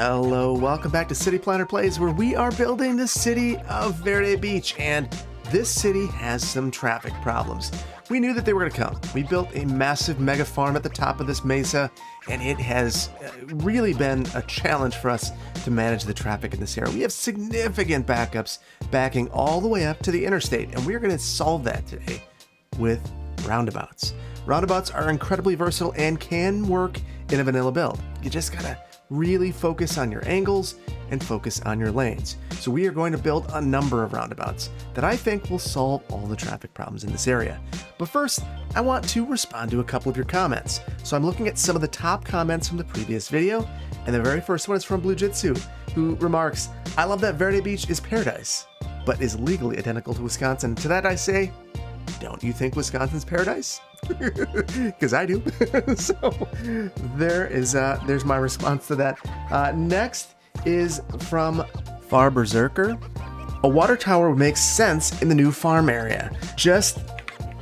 Hello, welcome back to City Planner Plays, where we are building the city of Verde Beach, and this city has some traffic problems. We knew that they were going to come. We built a massive mega farm at the top of this mesa, and it has really been a challenge for us to manage the traffic in this area. We have significant backups backing all the way up to the interstate, and we're going to solve that today with roundabouts. Roundabouts are incredibly versatile and can work in a vanilla build. You just gotta really focus on your angles and focus on your lanes. So we are going to build a number of roundabouts that I think will solve all the traffic problems in this area. But first, I want to respond to a couple of your comments. So I'm looking at some of the top comments from the previous video, and the very first one is from Blue Jitsu, who remarks, "I love that Verde Beach is paradise, but is legally identical to Wisconsin." To that I say, don't you think Wisconsin's paradise? Because I do. So there's my response to that. Next is from Far Berserker. A water tower would make sense in the new farm area, just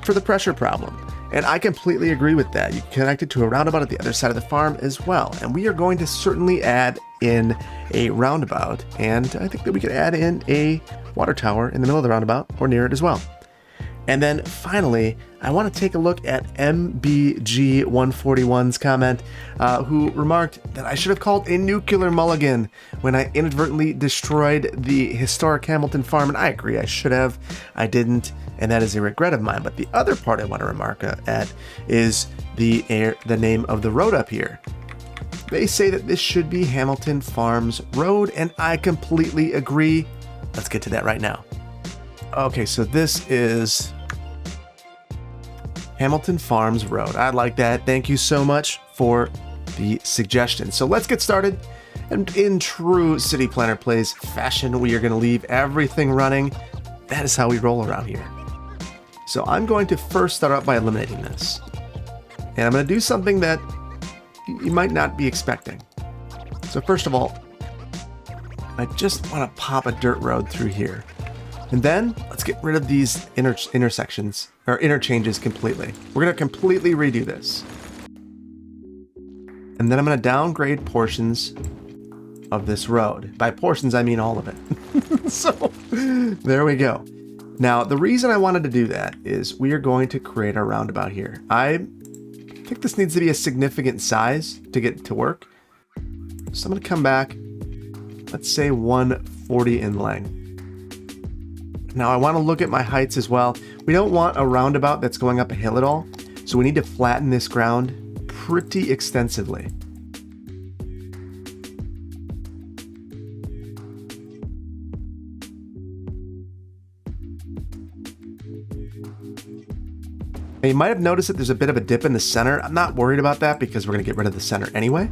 for the pressure problem. And I completely agree with that. You can connect it to a roundabout at the other side of the farm as well. And we are going to certainly add in a roundabout. And I think that we could add in a water tower in the middle of the roundabout or near it as well. And then finally, I want to take a look at MBG141's comment, who remarked that I should have called a nuclear mulligan when I inadvertently destroyed the historic Hamilton farm. And I agree, I should have. I didn't, and that is a regret of mine. But the other part I want to remark at is the name of the road up here. They say that this should be Hamilton Farms Road, and I completely agree. Let's get to that right now. Okay, so this is Hamilton Farms Road. I like that. Thank you so much for the suggestion. So let's get started. And in true City Planner Plays fashion, we are going to leave everything running. That is how we roll around here. So I'm going to first start out by eliminating this. And I'm going to do something that you might not be expecting. So first of all, I just want to pop a dirt road through here. And then let's get rid of these intersections or interchanges completely. We're going to completely redo this. And then I'm going to downgrade portions of this road. By portions, I mean all of it. So there we go. Now, the reason I wanted to do that is we are going to create our roundabout here. I think this needs to be a significant size to get it to work. So I'm going to come back, let's say 140 in length. Now I want to look at my heights as well. We don't want a roundabout that's going up a hill at all, so we need to flatten this ground pretty extensively. Now you might have noticed that there's a bit of a dip in the center. I'm not worried about that because we're going to get rid of the center anyway.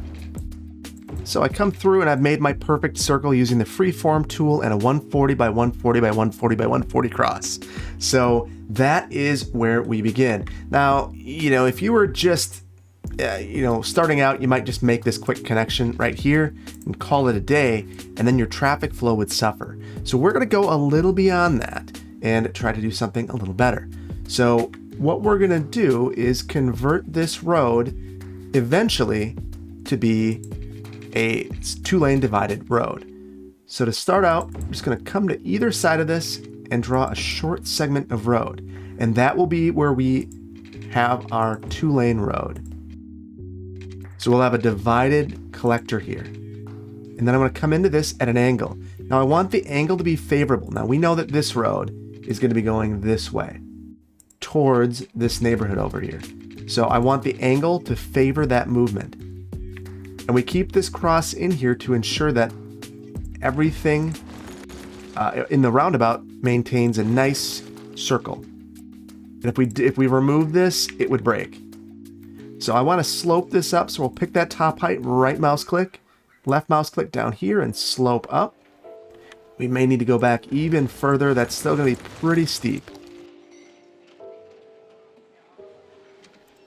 So I come through and I've made my perfect circle using the freeform tool and a 140 by 140 by 140 by 140 cross. So that is where we begin. Now, if you were just, starting out, you might just make this quick connection right here and call it a day, and then your traffic flow would suffer. So we're going to go a little beyond that and try to do something a little better. So what we're going to do is convert this road eventually to be a 2-lane divided road. So to start out, I'm just going to come to either side of this and draw a short segment of road. And that will be where we have our 2-lane road. So we'll have a divided collector here. And then I'm going to come into this at an angle. Now I want the angle to be favorable. Now we know that this road is going to be going this way, towards this neighborhood over here. So I want the angle to favor that movement. And we keep this cross in here to ensure that everything in the roundabout maintains a nice circle. And if we remove this, it would break. So I want to slope this up. So we'll pick that top height, right mouse click, left mouse click down here and slope up. We may need to go back even further. That's still going to be pretty steep.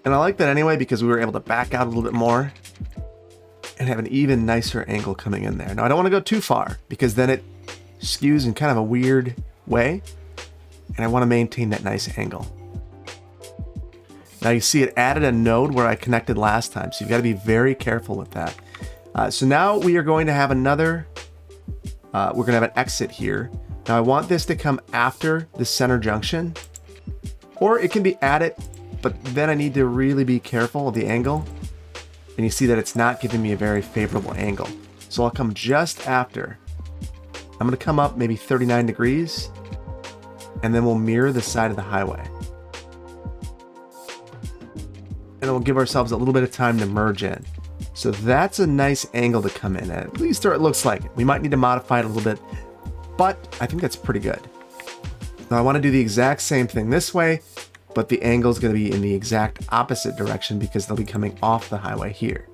And I like that anyway because we were able to back out a little bit more and have an even nicer angle coming in there. Now I don't want to go too far because then it skews in kind of a weird way, and I want to maintain that nice angle. Now you see it added a node where I connected last time, so you've got to be very careful with that. So now we are going to have another, we're going to have an exit here. Now I want this to come after the center junction, or it can be at it, but then I need to really be careful of the angle. And you see that it's not giving me a very favorable angle. So I'll come just after. I'm going to come up maybe 39 degrees, and then we'll mirror the side of the highway. And we'll give ourselves a little bit of time to merge in. So that's a nice angle to come in at least, or it looks like it. We might need to modify it a little bit, but I think that's pretty good. Now I want to do the exact same thing this way, but the angle is going to be in the exact opposite direction because they'll be coming off the highway here.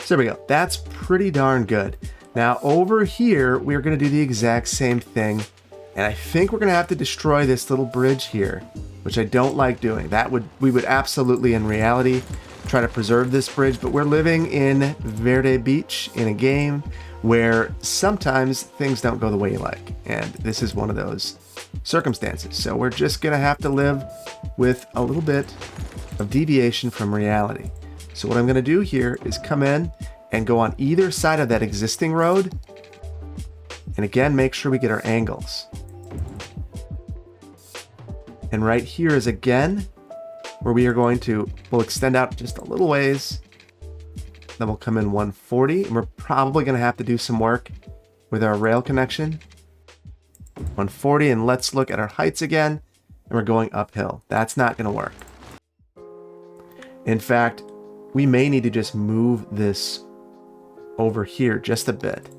So there we go. That's pretty darn good. Now over here, we're going to do the exact same thing. And I think we're going to have to destroy this little bridge here, which I don't like doing. We would absolutely, in reality, try to preserve this bridge, but we're living in Verde Beach in a game where sometimes things don't go the way you like. And this is one of those circumstances. So we're just going to have to live with a little bit of deviation from reality. So what I'm going to do here is come in and go on either side of that existing road. And again, make sure we get our angles. And right here is again where we are going to, we'll extend out just a little ways. Then we'll come in 140, and we're probably going to have to do some work with our rail connection. 140, and let's look at our heights again. And we're going uphill. That's not going to work. In fact, we may need to just move this over here just a bit.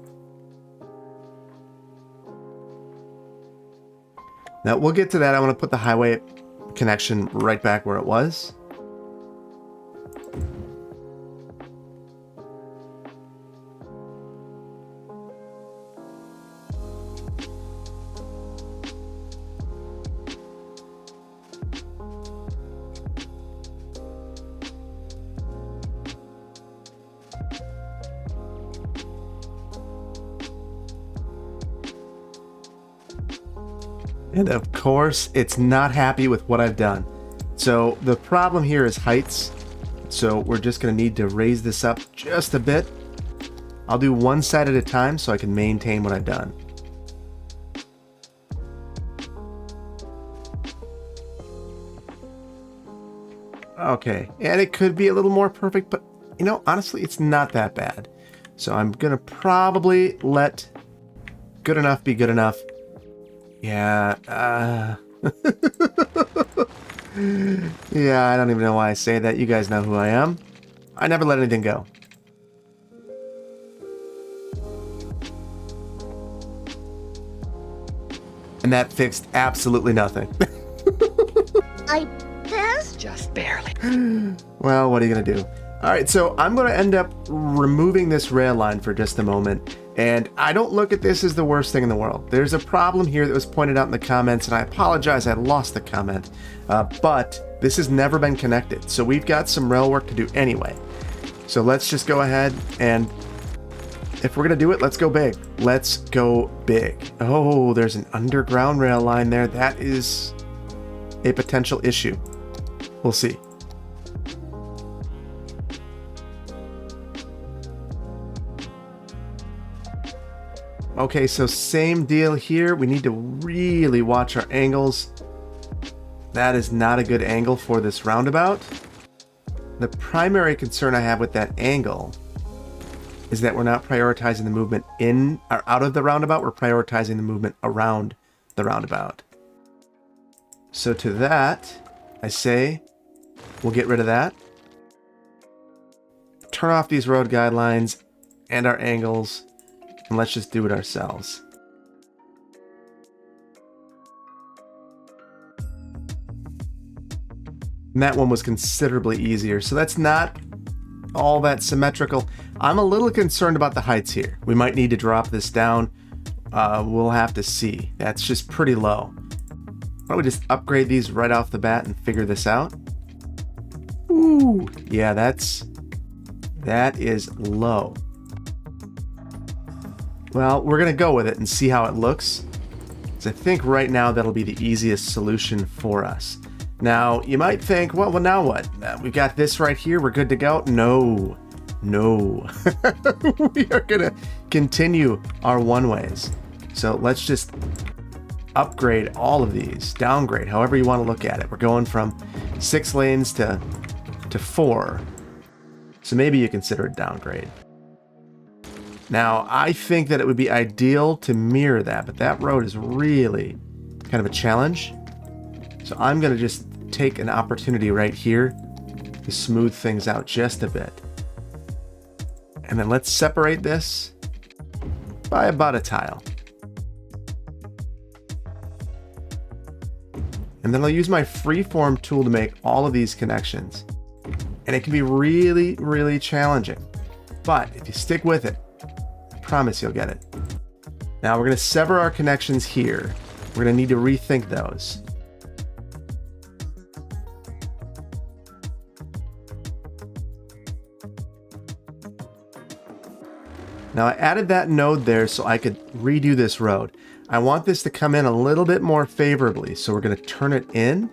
Now we'll get to that. I want to put the highway connection right back where it was. And of course, it's not happy with what I've done. So the problem here is heights. So we're just going to need to raise this up just a bit. I'll do one side at a time so I can maintain what I've done. Okay, and it could be a little more perfect, but you know, honestly, it's not that bad. So I'm going to probably let good enough be good enough. Yeah, yeah, I don't even know why I say that. You guys know who I am. I never let anything go. And that fixed absolutely nothing. I guess just barely. Well, what are you going to do? All right, so I'm going to end up removing this rail line for just a moment. And I don't look at this as the worst thing in the world. There's a problem here that was pointed out in the comments, and I apologize, I lost the comment. But this has never been connected, so we've got some rail work to do anyway. So let's just go ahead, and if we're gonna do it, let's go big. Let's go big. Oh, there's an underground rail line there. That is a potential issue. We'll see. Okay, so same deal here. We need to really watch our angles. That is not a good angle for this roundabout. The primary concern I have with that angle is that we're not prioritizing the movement in or out of the roundabout. We're prioritizing the movement around the roundabout. So to that, I say we'll get rid of that. Turn off these road guidelines and our angles. And let's just do it ourselves. And that one was considerably easier. So that's not all that symmetrical. I'm a little concerned about the heights here. We might need to drop this down. We'll have to see. That's just pretty low. Why don't we just upgrade these right off the bat and figure this out? Ooh, yeah, that is low. Well, we're going to go with it and see how it looks. So I think right now that'll be the easiest solution for us. Now, you might think, well, now what? We've got this right here. We're good to go. No. We are going to continue our one-ways. So let's just upgrade all of these, downgrade, however you want to look at it. We're going from 6 lanes to 4. So maybe you consider it downgrade. Now, I think that it would be ideal to mirror that, but that road is really kind of a challenge. So I'm going to just take an opportunity right here to smooth things out just a bit. And then let's separate this by about a tile. And then I'll use my freeform tool to make all of these connections. And it can be really, really challenging. But if you stick with it, I promise you'll get it. Now we're going to sever our connections here. We're going to need to rethink those. Now I added that node there so I could redo this road. I want this to come in a little bit more favorably, so we're going to turn it in.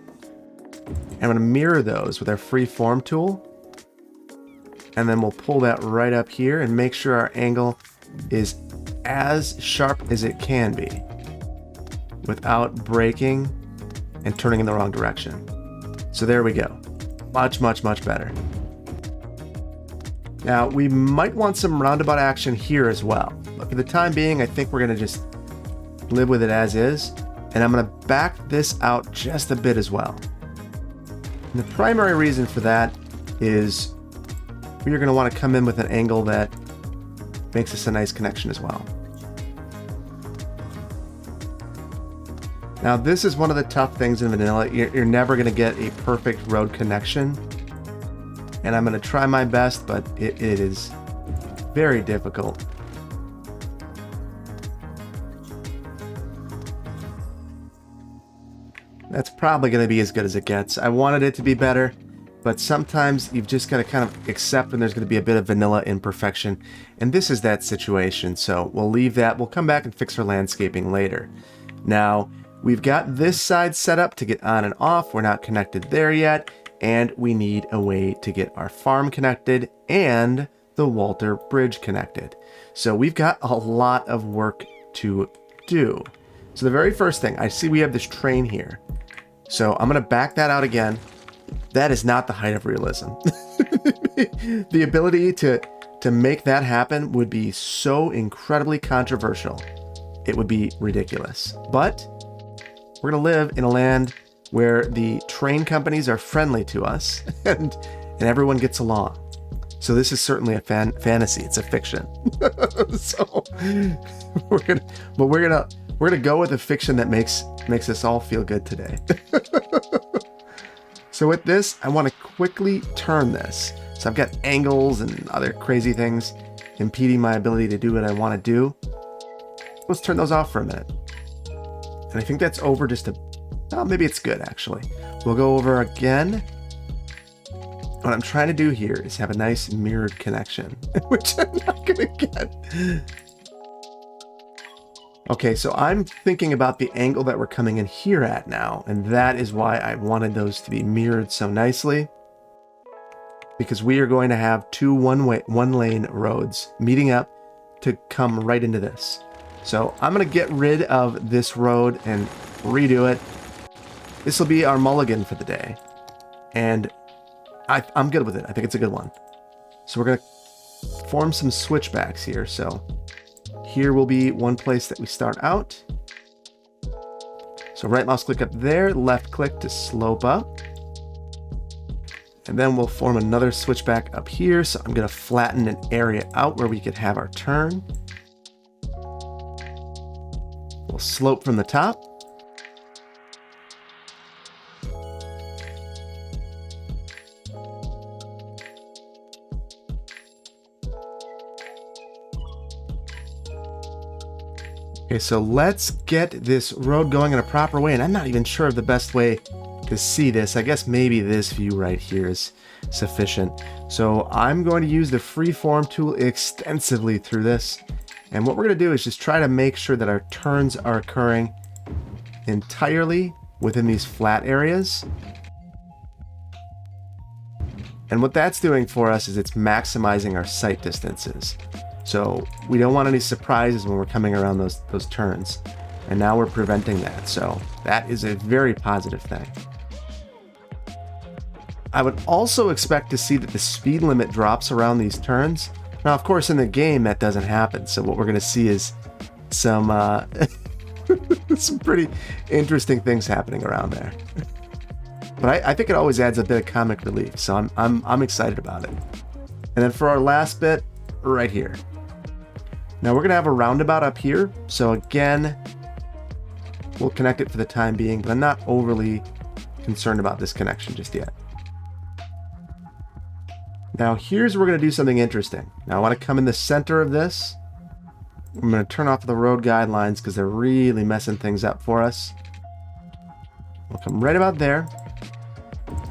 And I'm going to mirror those with our freeform tool. And then we'll pull that right up here and make sure our angle is as sharp as it can be without breaking and turning in the wrong direction. So there we go. Much, much, much better. Now, we might want some roundabout action here as well. But for the time being, I think we're going to just live with it as is. And I'm going to back this out just a bit as well. And the primary reason for that is we're going to want to come in with an angle that makes us a nice connection as well. Now, this is one of the tough things in vanilla. You're never going to get a perfect road connection. And I'm going to try my best, but it is very difficult. That's probably going to be as good as it gets. I wanted it to be better, but sometimes you've just got to kind of accept when there's going to be a bit of vanilla imperfection. And this is that situation, so we'll leave that. We'll come back and fix our landscaping later. Now, we've got this side set up to get on and off. We're not connected there yet. And we need a way to get our farm connected and the Walter Bridge connected. So we've got a lot of work to do. So the very first thing, I see we have this train here. So I'm going to back that out again. That is not the height of realism. The ability to make that happen would be so incredibly controversial. It would be ridiculous. But we're going to live in a land where the train companies are friendly to us and everyone gets along. So this is certainly a fantasy. It's a fiction. So we're gonna go with a fiction that makes us all feel good today. So with this, I want to quickly turn this. So I've got angles and other crazy things impeding my ability to do what I want to do. Let's turn those off for a minute. And I think that's over just a oh, maybe it's good, actually. We'll go over again. What I'm trying to do here is have a nice mirrored connection, which I'm not going to get. Okay, so I'm thinking about the angle that we're coming in here at now, and that is why I wanted those to be mirrored so nicely. Because we are going to have two one-lane roads meeting up to come right into this. So I'm going to get rid of this road and redo it. This will be our mulligan for the day. And I'm good with it. I think it's a good one. So we're going to form some switchbacks here. So here will be one place that we start out. So right mouse click up there, left click to slope up. And then we'll form another switchback up here. So I'm going to flatten an area out where we could have our turn. We'll slope from the top. Okay, so let's get this road going in a proper way, and I'm not even sure of the best way to see this. I guess maybe this view right here is sufficient. So I'm going to use the freeform tool extensively through this, and what we're going to do is just try to make sure that our turns are occurring entirely within these flat areas. And what that's doing for us is it's maximizing our sight distances. So we don't want any surprises when we're coming around those turns. And now we're preventing that. So that is a very positive thing. I would also expect to see that the speed limit drops around these turns. Now, of course, in the game, that doesn't happen. So what we're going to see is some some pretty interesting things happening around there. But I think it always adds a bit of comic relief. So I'm excited about it. And then for our last bit, right here. Now we're going to have a roundabout up here. So again, we'll connect it for the time being, but I'm not overly concerned about this connection just yet. Now here's where we're going to do something interesting. Now I want to come in the center of this. I'm going to turn off the road guidelines because they're really messing things up for us. We'll come right about there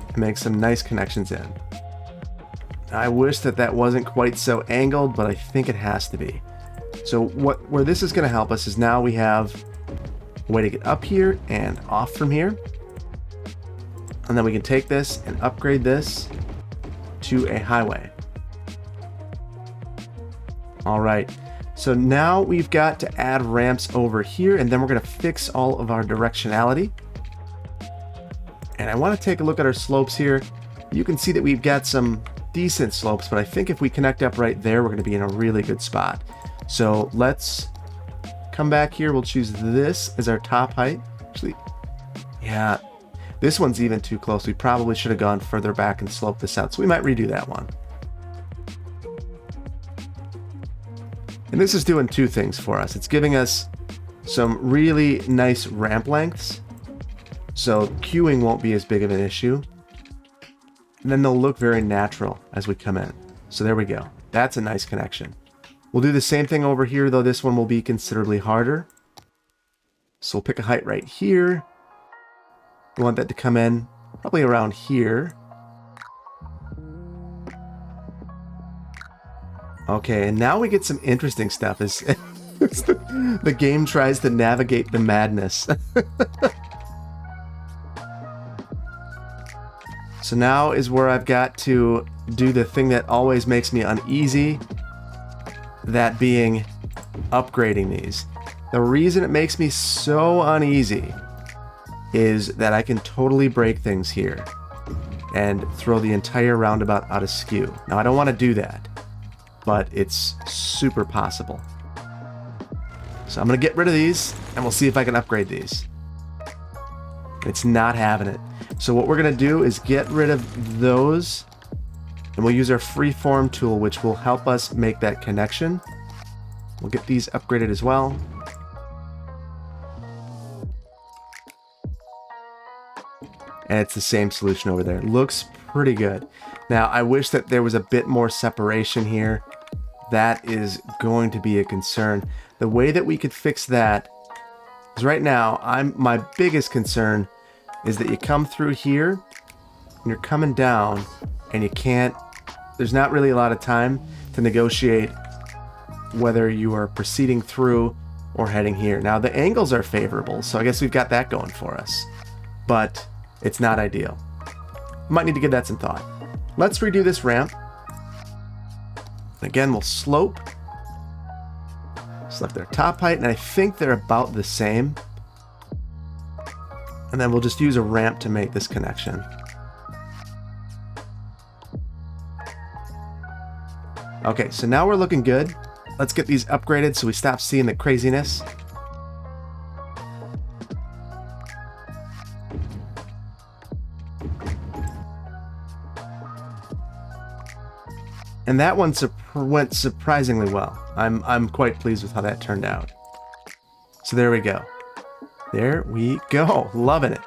and make some nice connections in. I wish that wasn't quite so angled, but I think it has to be. So where this is going to help us is now we have a way to get up here and off from here. And then we can take this and upgrade this to a highway. All right, so now we've got to add ramps over here, and then we're going to fix all of our directionality. And I want to take a look at our slopes here. You can see that we've got some decent slopes, but I think if we connect up right there, we're going to be in a really good spot. So let's come back here. We'll choose this as our top height. Actually, yeah, this one's even too close. We probably should have gone further back and sloped this out. So we might redo that one. And this is doing two things for us. It's giving us some really nice ramp lengths. So queuing won't be as big of an issue. And then they'll look very natural as we come in. So there we go. That's a nice connection. We'll do the same thing over here, though this one will be considerably harder. So we'll pick a height right here. We want that to come in probably around here. Okay, and now we get some interesting stuff as the game tries to navigate the madness. So now is where I've got to do the thing that always makes me uneasy. That being upgrading these. The reason it makes me so uneasy is that I can totally break things here and throw the entire roundabout out of skew. Now I don't want to do that, but it's super possible. So I'm going to get rid of these and we'll see if I can upgrade these. It's not having it. So what we're going to do is get rid of those. And we'll use our freeform tool, which will help us make that connection. We'll get these upgraded as well. And it's the same solution over there. Looks pretty good. Now, I wish that there was a bit more separation here. That is going to be a concern. The way that we could fix that is right now, my biggest concern is that you come through here and you're coming down and you can't, there's not really a lot of time to negotiate whether you are proceeding through or heading here. Now the angles are favorable, so I guess we've got that going for us, but it's not ideal. Might need to give that some thought. Let's redo this ramp. Again, we'll slope. Select their top height, and I think they're about the same. And then we'll just use a ramp to make this connection. Okay, so now we're looking good. Let's get these upgraded so we stop seeing the craziness. And that one went surprisingly well. I'm quite pleased with how that turned out. So there we go. There we go. Loving it.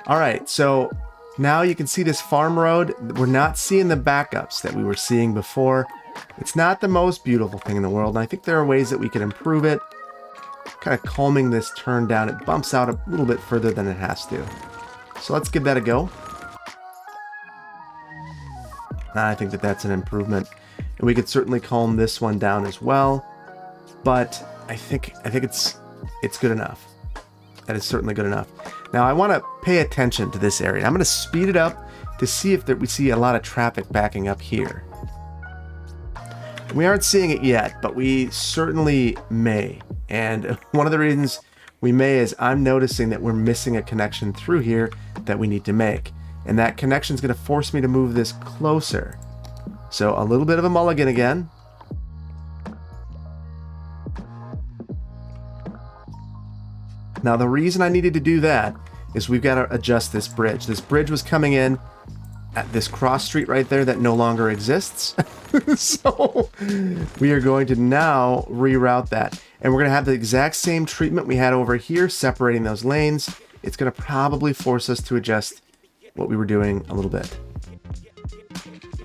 All right, so now you can see this farm road. We're not seeing the backups that we were seeing before. It's not the most beautiful thing in the world, and I think there are ways that we can improve it. Kind of calming this turn down. It bumps out a little bit further than it has to. So let's give that a go. I think that's an improvement. And we could certainly calm this one down as well. But I think it's good enough. That is certainly good enough. Now I want to pay attention to this area. I'm going to speed it up to see if we see a lot of traffic backing up here. We aren't seeing it yet, but we certainly may. And one of the reasons we may is I'm noticing that we're missing a connection through here that we need to make. And that connection is going to force me to move this closer. So a little bit of a mulligan again. Now the reason I needed to do that is we've got to adjust this bridge. This bridge was coming in at this cross street right there that no longer exists. So we are going to now reroute that. And we're going to have the exact same treatment we had over here, separating those lanes. It's going to probably force us to adjust what we were doing a little bit.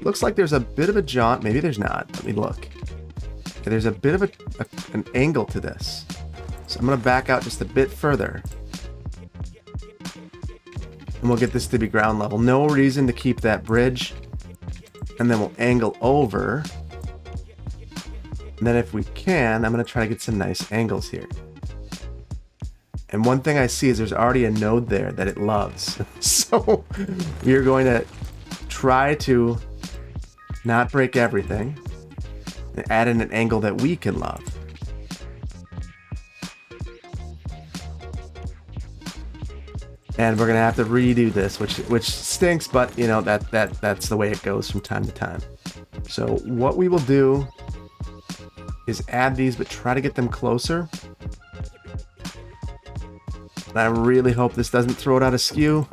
Looks like there's a bit of a jaunt. Maybe there's not. Let me look. Okay, there's a bit of an angle to this. So I'm going to back out just a bit further. And we'll get this to be ground level. No reason to keep that bridge. And then we'll angle over. And then if we can, I'm going to try to get some nice angles here. And one thing I see is there's already a node there that it loves. So we are going to try to not break everything and add in an angle that we can love. And we're gonna have to redo this, which stinks, but you know that's the way it goes from time to time. So what we will do is add these, but try to get them closer. And I really hope this doesn't throw it out askew.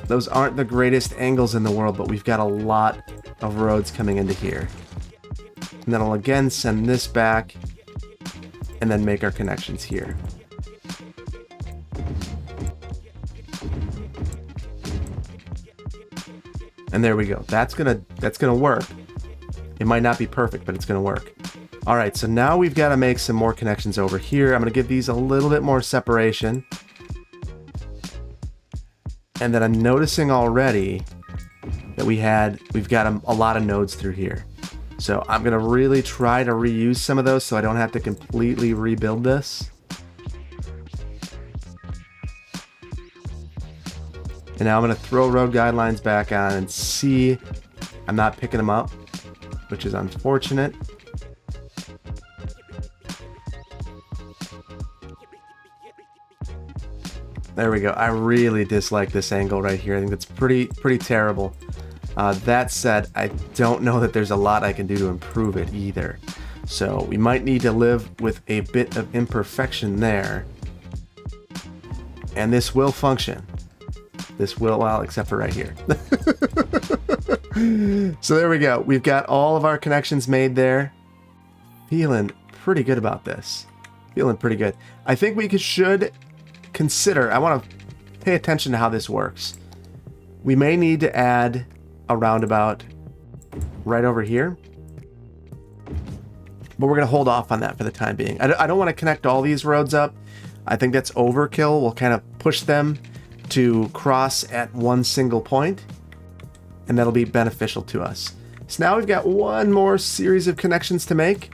Those aren't the greatest angles in the world, but we've got a lot of roads coming into here. And then I'll again send this back and then make our connections here. And there we go. That's gonna work. It might not be perfect, but it's gonna work. All right, so now we've got to make some more connections over here. I'm gonna give these a little bit more separation. And then I'm noticing already that we've got a lot of nodes through here. So I'm gonna really try to reuse some of those so I don't have to completely rebuild this. And now I'm going to throw road guidelines back on and see I'm not picking them up, which is unfortunate. There we go. I really dislike this angle right here. I think that's pretty terrible. That said, I don't know that there's a lot I can do to improve it either. So we might need to live with a bit of imperfection there. And this will function. This will, well, except for right here. So there we go. We've got all of our connections made there. Feeling pretty good about this. Feeling pretty good. I think we should consider, I want to pay attention to how this works. We may need to add a roundabout right over here. But we're going to hold off on that for the time being. I don't want to connect all these roads up. I think that's overkill. We'll kind of push them to cross at one single point, and that'll be beneficial to us. So now we've got one more series of connections to make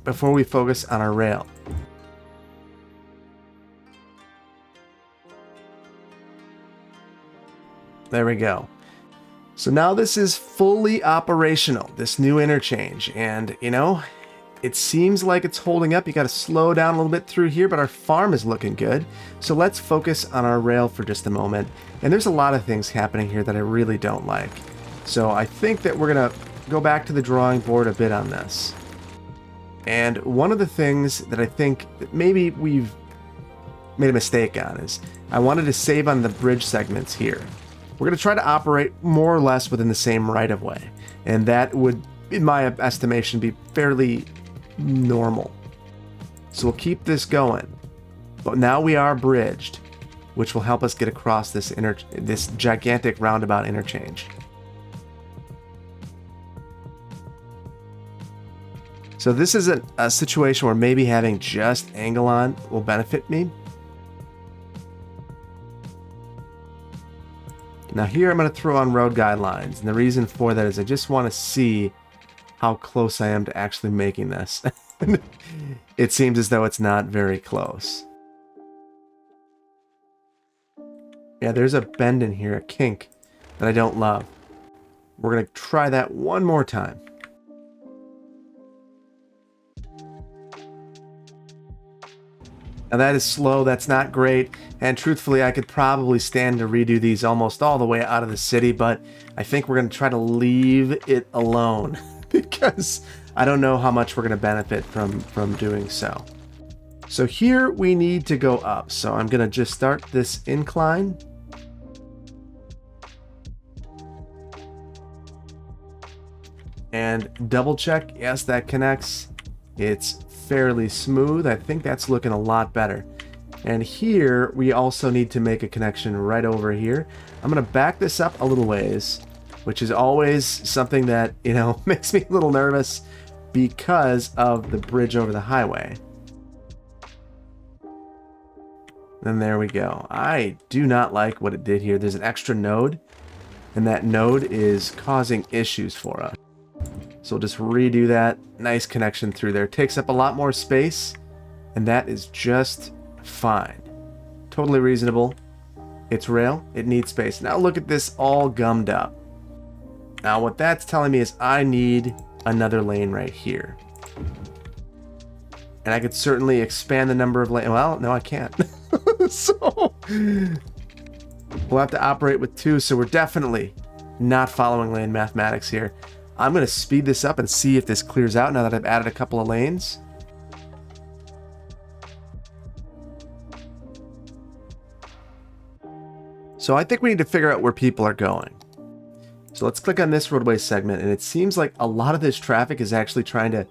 before we focus on our rail. There we go. So now this is fully operational, this new interchange, and you know, it seems like it's holding up. You got to slow down a little bit through here, but our farm is looking good. So let's focus on our rail for just a moment. And there's a lot of things happening here that I really don't like. So I think that we're going to go back to the drawing board a bit on this. And one of the things that I think that maybe we've made a mistake on is I wanted to save on the bridge segments here. We're going to try to operate more or less within the same right-of-way. And that would, in my estimation, be fairly normal. So we'll keep this going. But now we are bridged, which will help us get across this gigantic roundabout interchange. So this is a situation where maybe having just angle on will benefit me. Now here I'm going to throw on road guidelines, and the reason for that is I just want to see how close I am to actually making this. It seems as though it's not very close. Yeah, there's a bend in here, a kink. that I don't love. We're going to try that one more time. Now that is slow, that's not great, and truthfully I could probably stand to redo these almost all the way out of the city, but I think we're going to try to leave it alone because I don't know how much we're going to benefit from doing so. So here we need to go up, so I'm going to just start this incline. And double check, yes, that connects. It's fairly smooth. I think that's looking a lot better. And here we also need to make a connection right over here. I'm going to back this up a little ways, which is always something that, you know, makes me a little nervous because of the bridge over the highway. And there we go. I do not like what it did here. There's an extra node, and that node is causing issues for us. So we'll just redo that. Nice connection through there. Takes up a lot more space, and that is just fine. Totally reasonable. It's rail. It needs space. Now look at this all gummed up. Now what that's telling me is I need another lane right here. And I could certainly expand the number of lanes. Well, no, I can't. So we'll have to operate with 2. So we're definitely not following lane mathematics here. I'm going to speed this up and see if this clears out now that I've added a couple of lanes. So I think we need to figure out where people are going. So let's click on this roadway segment, and it seems like a lot of this traffic is actually trying to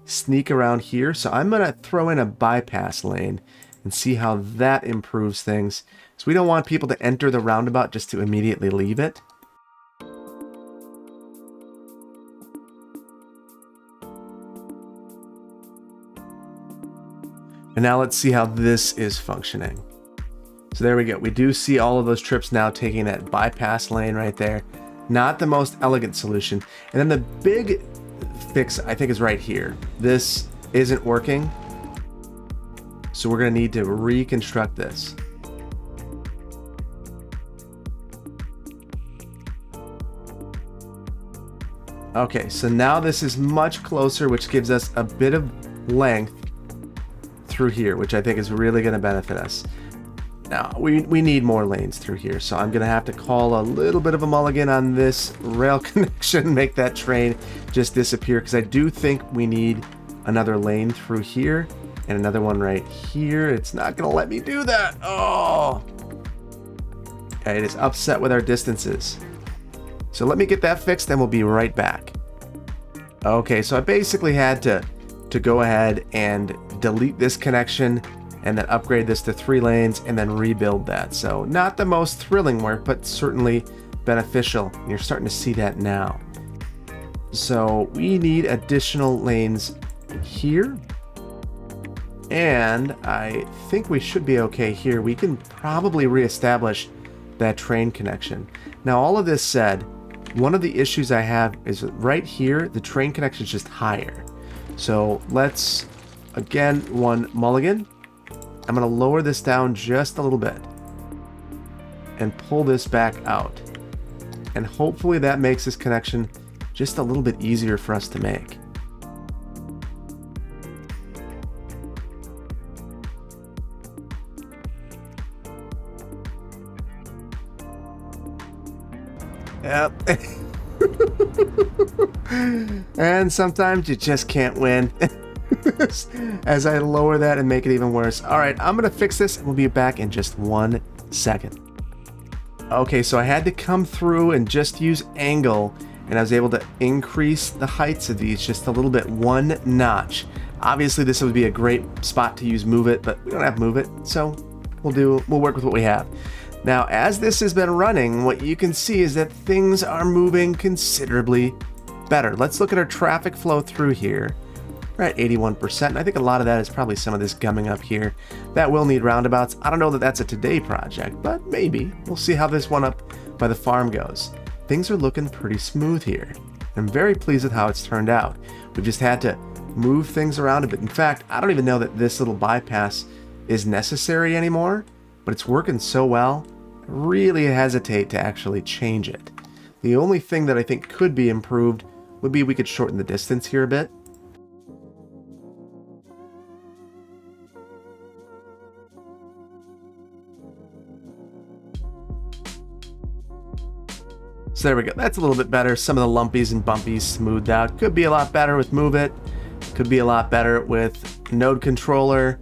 sneak around here. So I'm going to throw in a bypass lane and see how that improves things. So we don't want people to enter the roundabout just to immediately leave it. And now let's see how this is functioning. So there we go. We do see all of those trips now taking that bypass lane right there. Not the most elegant solution. And then the big fix, I think, is right here. This isn't working. So we're going to need to reconstruct this. Okay, so now this is much closer, which gives us a bit of length through here, which I think is really going to benefit us. Now, we need more lanes through here, so I'm going to have to call a little bit of a mulligan on this rail connection, make that train just disappear, because I do think we need another lane through here and another one right here. It's not going to let me do that. Oh! Okay, it is upset with our distances. So let me get that fixed, and we'll be right back. Okay, so I basically had to go ahead and delete this connection and then upgrade this to 3 lanes and then rebuild that. So not the most thrilling work, but certainly beneficial. You're starting to see that now. So we need additional lanes here. And I think we should be okay here. We can probably reestablish that train connection. Now, all of this said, one of the issues I have is right here, the train connection is just higher. So let's, again, one mulligan. I'm going to lower this down just a little bit and pull this back out. And hopefully that makes this connection just a little bit easier for us to make. Yep. And sometimes you just can't win. As I lower that and make it even worse. All right, I'm going to fix this and we'll be back in just 1 second. Okay, so I had to come through and just use angle, and I was able to increase the heights of these just a little bit, 1 notch. Obviously, this would be a great spot to use Move It, but we don't have Move It, so we'll work with what we have. Now, as this has been running, what you can see is that things are moving considerably better. Let's look at our traffic flow through here. We're at 81%, and I think a lot of that is probably some of this gumming up here. That will need roundabouts. I don't know that that's a today project, but maybe. We'll see how this one up by the farm goes. Things are looking pretty smooth here. I'm very pleased with how it's turned out. We've just had to move things around a bit. In fact, I don't even know that this little bypass is necessary anymore, but it's working so well, I really hesitate to actually change it. The only thing that I think could be improved would be we could shorten the distance here a bit. So there we go. That's a little bit better. Some of the lumpies and bumpies smoothed out. Could be a lot better with Move It. Could be a lot better with Node Controller.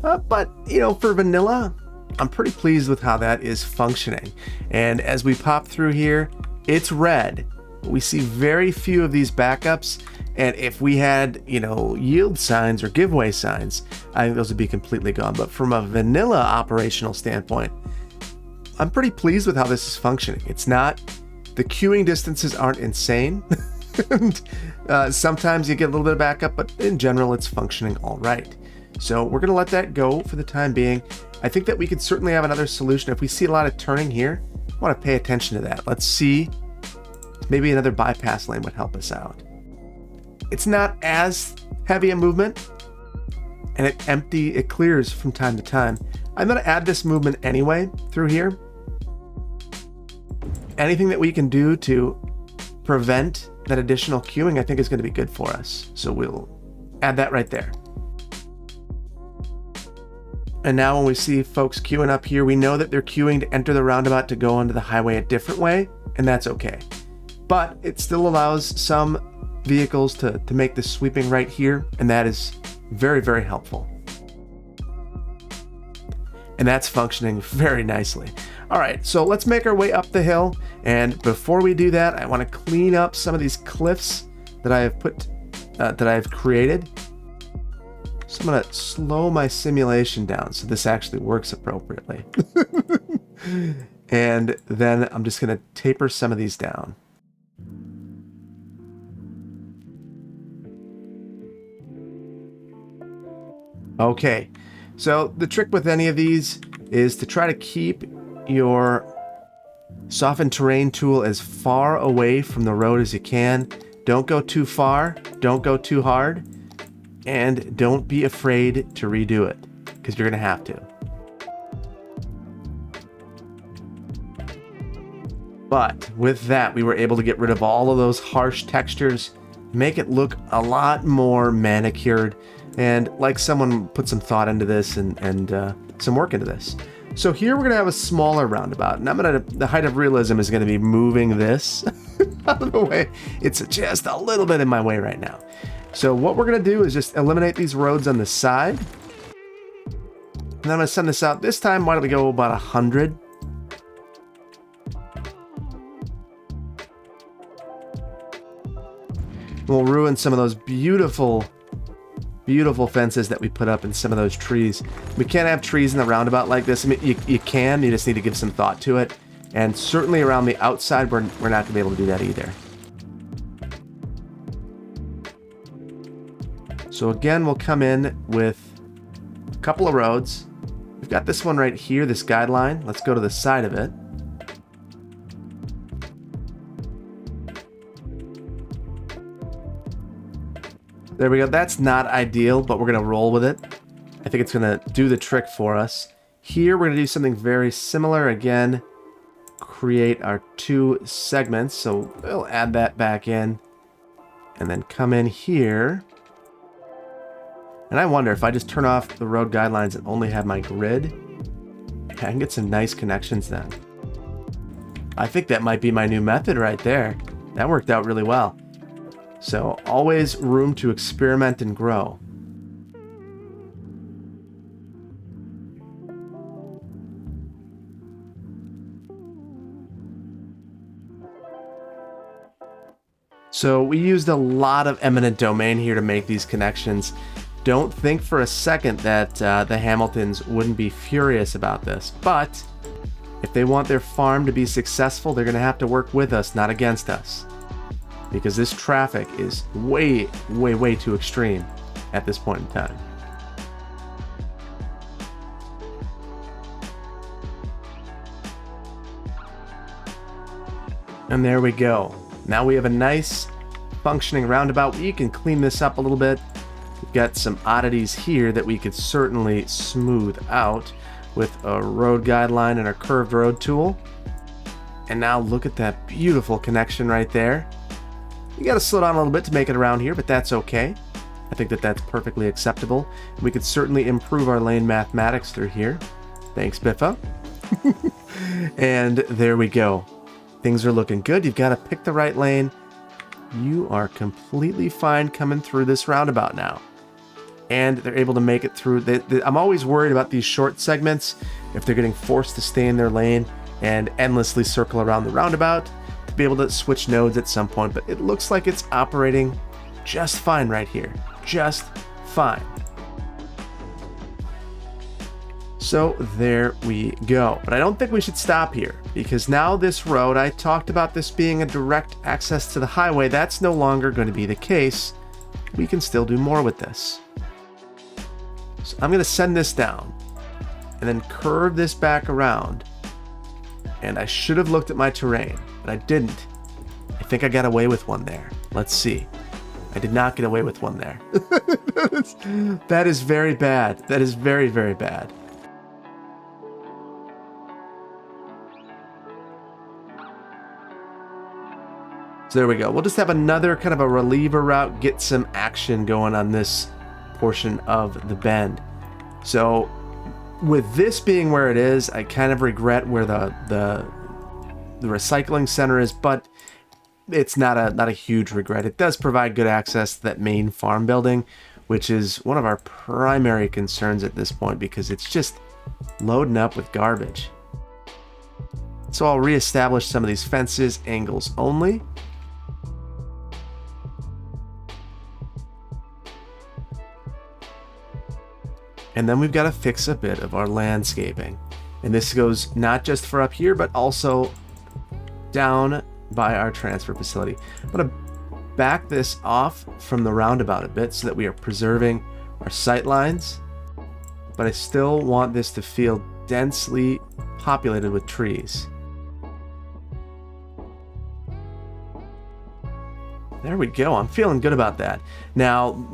But, you know, for vanilla, I'm pretty pleased with how that is functioning. And as we pop through here, it's red. We see very few of these backups. And if we had, you know, yield signs or giveaway signs, I think those would be completely gone. But from a vanilla operational standpoint, I'm pretty pleased with how this is functioning. It's not, the queuing distances aren't insane. And, sometimes you get a little bit of backup, but in general, it's functioning all right. So we're going to let that go for the time being. I think that we could certainly have another solution. If we see a lot of turning here, I want to pay attention to that. Let's see. Maybe another bypass lane would help us out. It's not as heavy a movement, and it clears from time to time. I'm going to add this movement anyway through here. Anything that we can do to prevent that additional queuing, I think is going to be good for us. So we'll add that right there. And now when we see folks queuing up here, we know that they're queuing to enter the roundabout to go onto the highway a different way, and that's okay. But it still allows some vehicles to make this sweeping right here, and that is very, very helpful. And that's functioning very nicely. All right, so let's make our way up the hill. And before we do that, I want to clean up some of these cliffs that I have created. So I'm going to slow my simulation down so this actually works appropriately. And then I'm just going to taper some of these down. Okay, so the trick with any of these is to try to keep your softened terrain tool as far away from the road as you can. Don't go too far, don't go too hard, and don't be afraid to redo it, because you're going to have to. But with that, we were able to get rid of all of those harsh textures, make it look a lot more manicured, and like someone put some thought into this and some work into this. So here we're going to have a smaller roundabout, and the height of realism is going to be moving this out of the way. It's just a little bit in my way right now. So what we're going to do is just eliminate these roads on the side. And I'm going to send this out. This time, why don't we go about 100? We'll ruin some of those beautiful fences that we put up in some of those trees. We can't have trees in the roundabout like this. I mean, you can, you just need to give some thought to it. And certainly around the outside, we're not going to be able to do that either. So again, we'll come in with a couple of roads. We've got this one right here, this guideline. Let's go to the side of it. There we go. That's not ideal, but we're going to roll with it. I think it's going to do the trick for us. Here, we're going to do something very similar. Again, create our two segments. So we'll add that back in and then come in here. And I wonder if I just turn off the road guidelines and only have my grid, I can get some nice connections then. I think that might be my new method right there. That worked out really well. So always room to experiment and grow. So we used a lot of eminent domain here to make these connections. Don't think for a second that the Hamiltons wouldn't be furious about this, but if they want their farm to be successful, they're going to have to work with us, not against us. Because this traffic is way, way, way too extreme at this point in time. And there we go. Now we have a nice functioning roundabout. We can clean this up a little bit. We've got some oddities here that we could certainly smooth out with a road guideline and a curved road tool. And now look at that beautiful connection right there. You got to slow down a little bit to make it around here, but that's okay. I think that that's perfectly acceptable. We could certainly improve our lane mathematics through here. Thanks, Biffa. And there we go. Things are looking good. You've got to pick the right lane. You are completely fine coming through this roundabout now. And they're able to make it through. I'm always worried about these short segments, if they're getting forced to stay in their lane and endlessly circle around the roundabout to be able to switch nodes at some point. But it looks like it's operating just fine right here. Just fine. So there we go. But I don't think we should stop here, because now this road, I talked about this being a direct access to the highway. That's no longer going to be the case. We can still do more with this. So I'm going to send this down and then curve this back around. And I should have looked at my terrain, but I didn't. I think I got away with one there. Let's see. I did not get away with one there. That is very bad. That is very, very bad. So there we go. We'll just have another kind of a reliever route, get some action going on this portion of the bend. So with this being where it is, I kind of regret where the recycling center is, but it's not a huge regret. It does provide good access to that main farm building, which is one of our primary concerns at this point, because it's just loading up with garbage. So I'll reestablish some of these fences, angles only. And then we've got to fix a bit of our landscaping. And this goes not just for up here, but also down by our transfer facility. I'm going to back this off from the roundabout a bit so that we are preserving our sight lines. But I still want this to feel densely populated with trees. There we go. I'm feeling good about that. Now,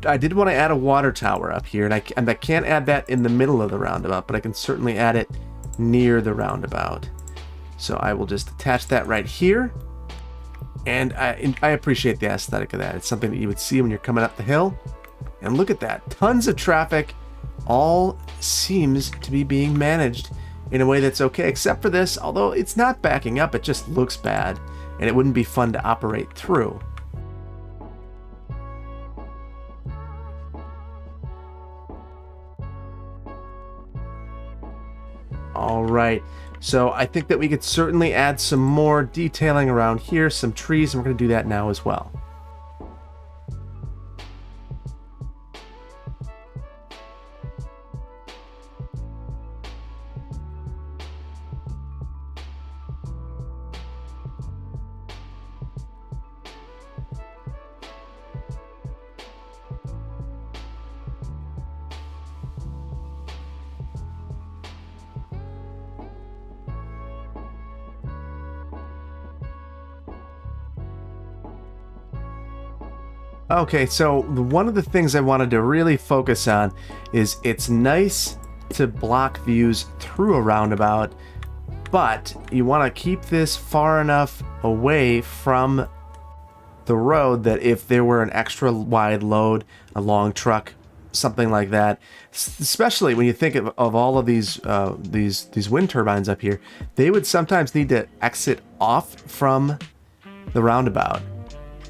I did want to add a water tower up here, and I can't add that in the middle of the roundabout, but I can certainly add it near the roundabout. So I will just attach that right here, and I appreciate the aesthetic of that. It's something that you would see when you're coming up the hill, and look at that. Tons of traffic. All seems to be being managed in a way that's okay, except for this. Although it's not backing up, it just looks bad, and it wouldn't be fun to operate through. All right, so I think that we could certainly add some more detailing around here, some trees, and we're going to do that now as well. Okay, so one of the things I wanted to really focus on is it's nice to block views through a roundabout, but you want to keep this far enough away from the road that if there were an extra wide load, a long truck, something like that, especially when you think of all of these wind turbines up here, they would sometimes need to exit off from the roundabout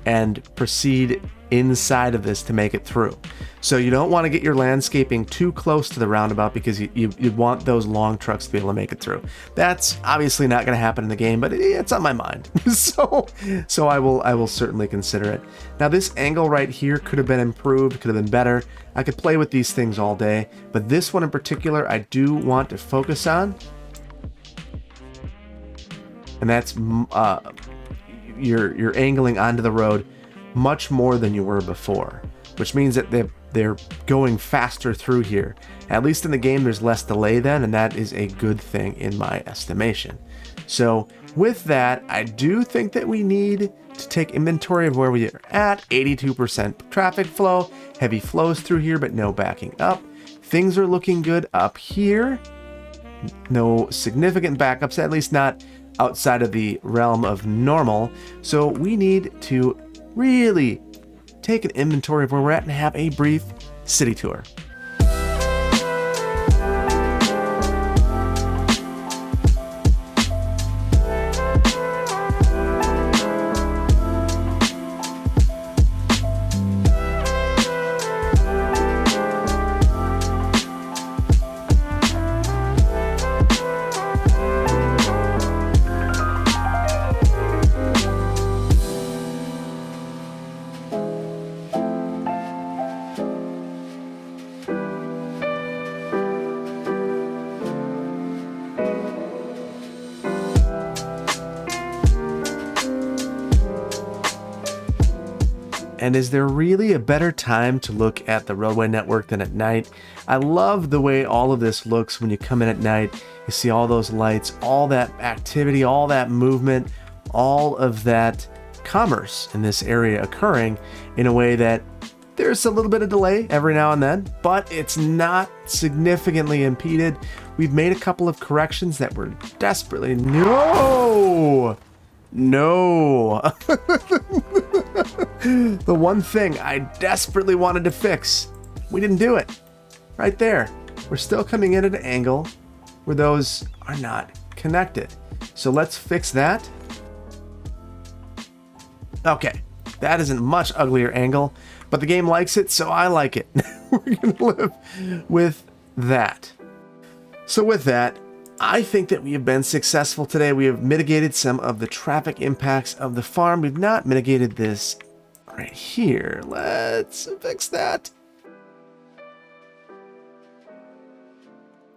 and proceed inside of this to make it through. So you don't want to get your landscaping too close to the roundabout, because you want those long trucks to be able to make it through. That's obviously not going to happen in the game, but it's on my mind. so I will certainly consider it. Now this angle right here could have been improved, could have been better. I could play with these things all day, but this one in particular I do want to focus on. And that's you're angling onto the road much more than you were before, which means that they're going faster through here. At least in the game there's less delay then, and that is a good thing in my estimation. So with that, I do think that we need to take inventory of where we are at. 82% traffic flow, heavy flows through here, but no backing up. Things are looking good up here. No significant backups, at least not outside of the realm of normal. So we need to really take an inventory of where we're at and have a brief city tour. And is there really a better time to look at the roadway network than at night? I love the way all of this looks when you come in at night. You see all those lights, all that activity, all that movement, all of that commerce in this area occurring in a way that there's a little bit of delay every now and then, but it's not significantly impeded. We've made a couple of corrections that were desperately... No! The one thing I desperately wanted to fix, we didn't do it. Right there. We're still coming in at an angle where those are not connected. So let's fix that. Okay, that is a much uglier angle, but the game likes it, so I like it. We're gonna live with that. So with that, I think that we have been successful today. We have mitigated some of the traffic impacts of the farm. We've not mitigated this right here. Let's fix that.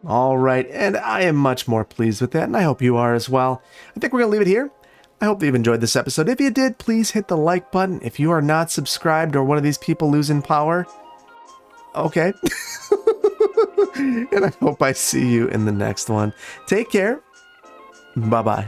All right, and I am much more pleased with that, and I hope you are as well. I think we're going to leave it here. I hope that you've enjoyed this episode. If you did, please hit the like button. If you are not subscribed or one of these people losing power, okay. And I hope I see you in the next one. Take care. Bye-bye.